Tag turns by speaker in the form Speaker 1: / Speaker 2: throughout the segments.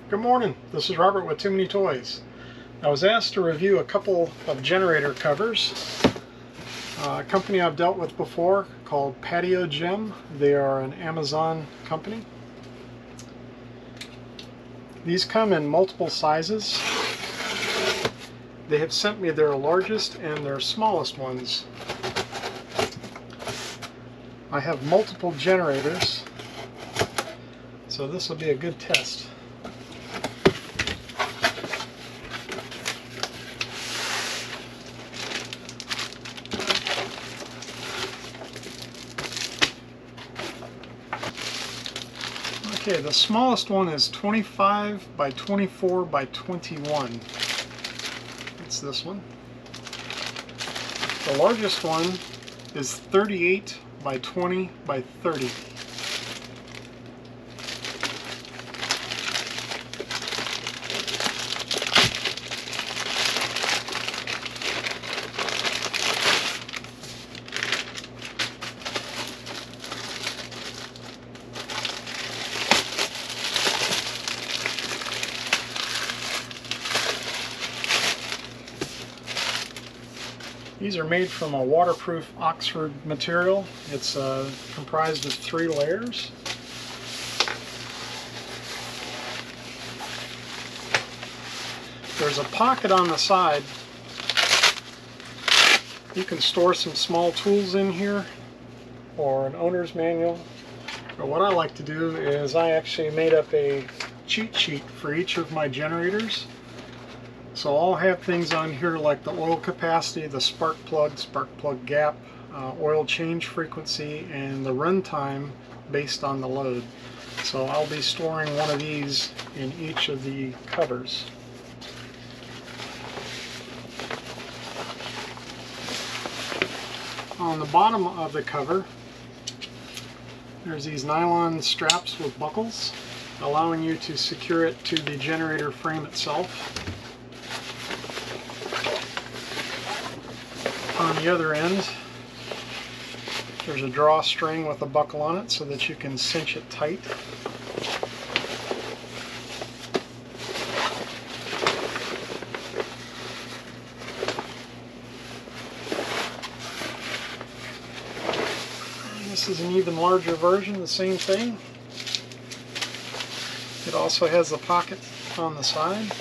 Speaker 1: Good morning, this is Robert with Too Many Toys. I was asked to review a couple of generator covers. A company I've dealt with before called PatioGem. They are an Amazon company. These come in multiple sizes. They have sent me their largest and their smallest ones. I have multiple generators, so this will be a good test. Okay, the smallest one is 25 by 24 by 21. It's this one. The largest one is 38 by 20 by 30. These are made from a waterproof Oxford material. It's comprised of 3 layers. There's a pocket on the side. You can store some small tools in here or an owner's manual. But what I like to do is I actually made up a cheat sheet for each of my generators. So I'll have things on here like the oil capacity, the spark plug gap, oil change frequency, and the run time based on the load. So I'll be storing one of these in each of the covers. On the bottom of the cover, there's these nylon straps with buckles, allowing you to secure it to the generator frame itself. On the other end, there's a drawstring with a buckle on it so that you can cinch it tight. And this is an even larger version, the same thing. It also has a pocket on the side.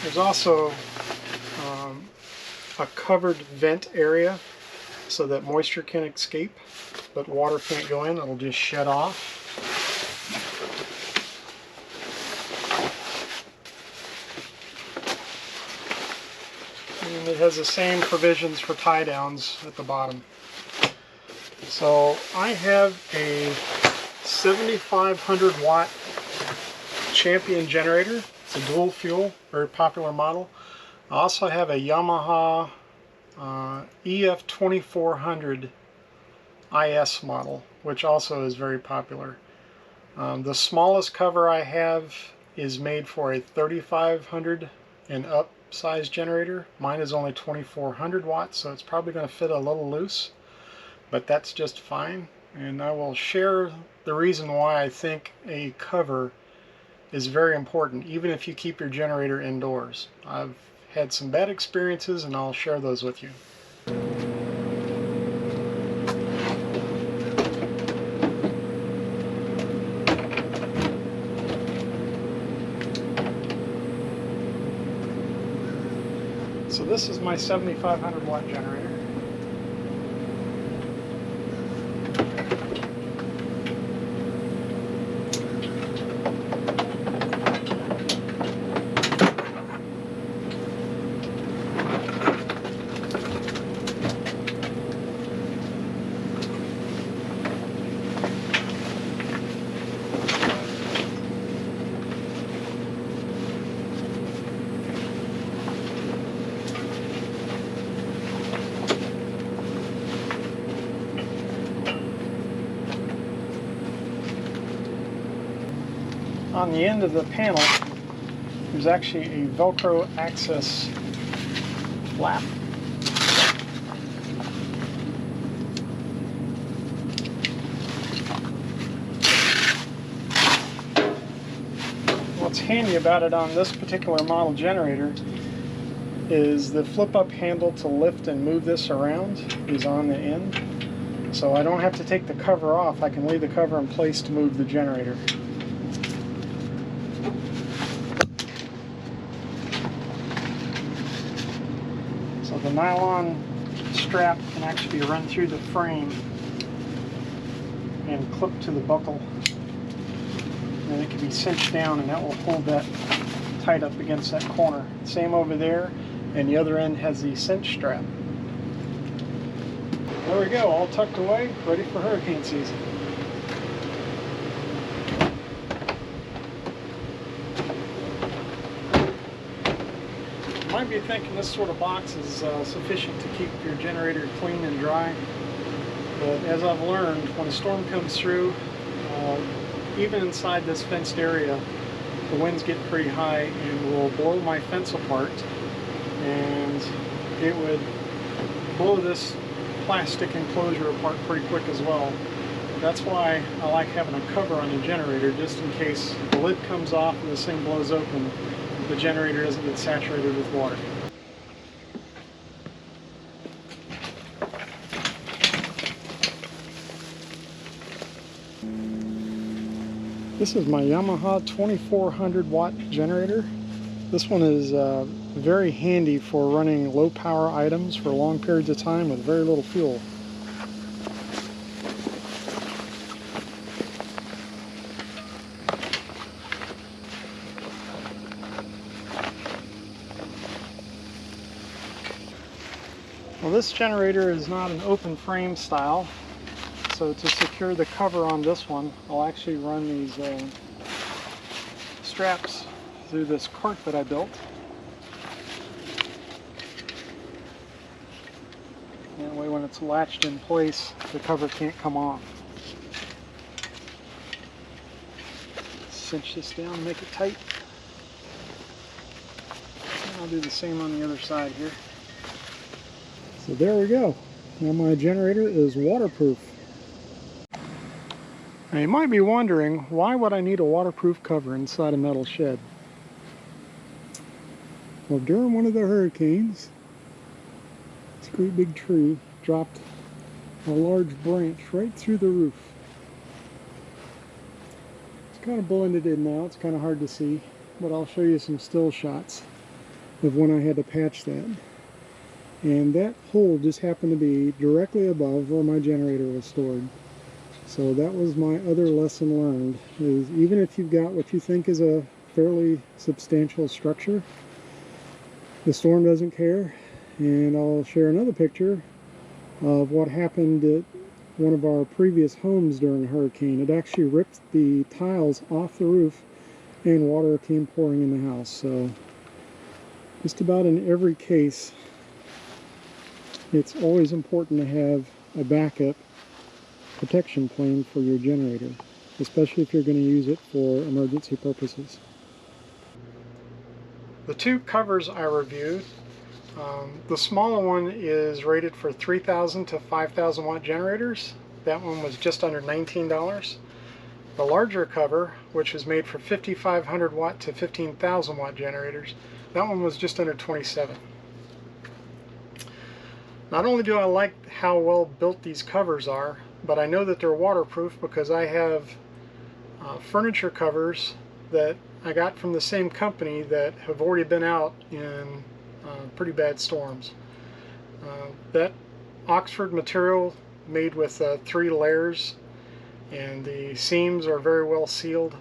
Speaker 1: There's also a covered vent area so that moisture can escape, but water can't go in, it'll just shed off. And it has the same provisions for tie downs at the bottom. So I have a 7,500 watt Champion generator. It's a dual fuel, very popular model. I also have a Yamaha EF2400 IS model, which also is very popular. The smallest cover I have is made for a 3,500 and up size generator. Mine is only 2,400 watts, so it's probably going to fit a little loose, but that's just fine. And I will share the reason why I think a cover is very important, even if you keep your generator indoors. I've had some bad experiences and I'll share those with you. So this is my 7,500 watt generator. On the end of the panel, there's actually a Velcro access flap. handy about it on this particular model generator is the flip-up handle to lift and move this around is on the end. So I don't have to take the cover off. I can leave the cover in place to move the generator. So the nylon strap can actually run through the frame and clip to the buckle. And it can be cinched down, and that will hold that tight up against that corner. Same over there, and the other end has the cinch strap. There we go, all tucked away, ready for hurricane season. You might be thinking this sort of box is sufficient to keep your generator clean and dry, but as I've learned, when a storm comes through, even inside this fenced area, the winds get pretty high and will blow my fence apart, and it would blow this plastic enclosure apart pretty quick as well. That's why I like having a cover on the generator, just in case the lid comes off and this thing blows open, the generator doesn't get saturated with water. This is my Yamaha 2400 watt generator. This one is very handy for running low power items for long periods of time with very little fuel. Well, this generator is not an open frame style. So to secure the cover on this one, I'll actually run these straps through this cart that I built. That way when it's latched in place, the cover can't come off. Cinch this down and make it tight. And I'll do the same on the other side here. So there we go. Now my generator is waterproof. Now you might be wondering, why would I need a waterproof cover inside a metal shed? Well, during one of the hurricanes, this great big tree dropped a large branch right through the roof. It's kind of blended in now, it's kind of hard to see, but I'll show you some still shots of when I had to patch that. And that hole just happened to be directly above where my generator was stored. So that was my other lesson learned, is even if you've got what you think is a fairly substantial structure, the storm doesn't care. And I'll share another picture of what happened at one of our previous homes during a hurricane. It actually ripped the tiles off the roof and water came pouring in the house. So just about in every case, it's always important to have a backup protection plan for your generator, especially if you're going to use it for emergency purposes. The two covers I reviewed, the smaller one is rated for 3,000 to 5,000 watt generators. That one was just under $19. The larger cover, which is made for 5,500 watt to 15,000 watt generators, that one was just under $27. Not only do I like how well built these covers are, but I know that they're waterproof because I have furniture covers that I got from the same company that have already been out in pretty bad storms. That Oxford material made with 3 layers, and the seams are very well sealed.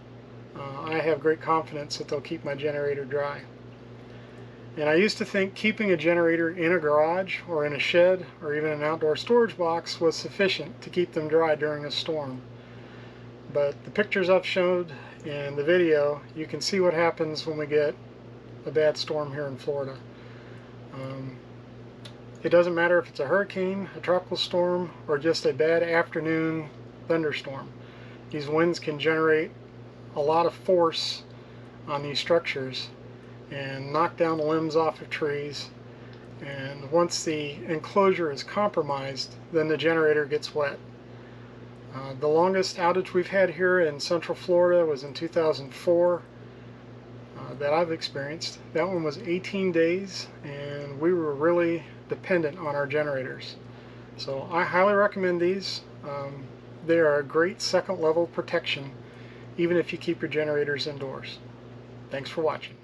Speaker 1: I have great confidence that they'll keep my generator dry. And I used to think keeping a generator in a garage or in a shed or even an outdoor storage box was sufficient to keep them dry during a storm. But the pictures I've showed in the video, you can see what happens when we get a bad storm here in Florida. It doesn't matter if it's a hurricane, a tropical storm, or just a bad afternoon thunderstorm. These winds can generate a lot of force on these structures and knock down the limbs off of trees, and once the enclosure is compromised, then the generator gets wet. The longest outage we've had here in Central Florida was in 2004. that I've experienced. That one was 18 days, and we were really dependent on our generators. So I highly recommend these. They are a great second level protection, even if you keep your generators indoors. Thanks for watching.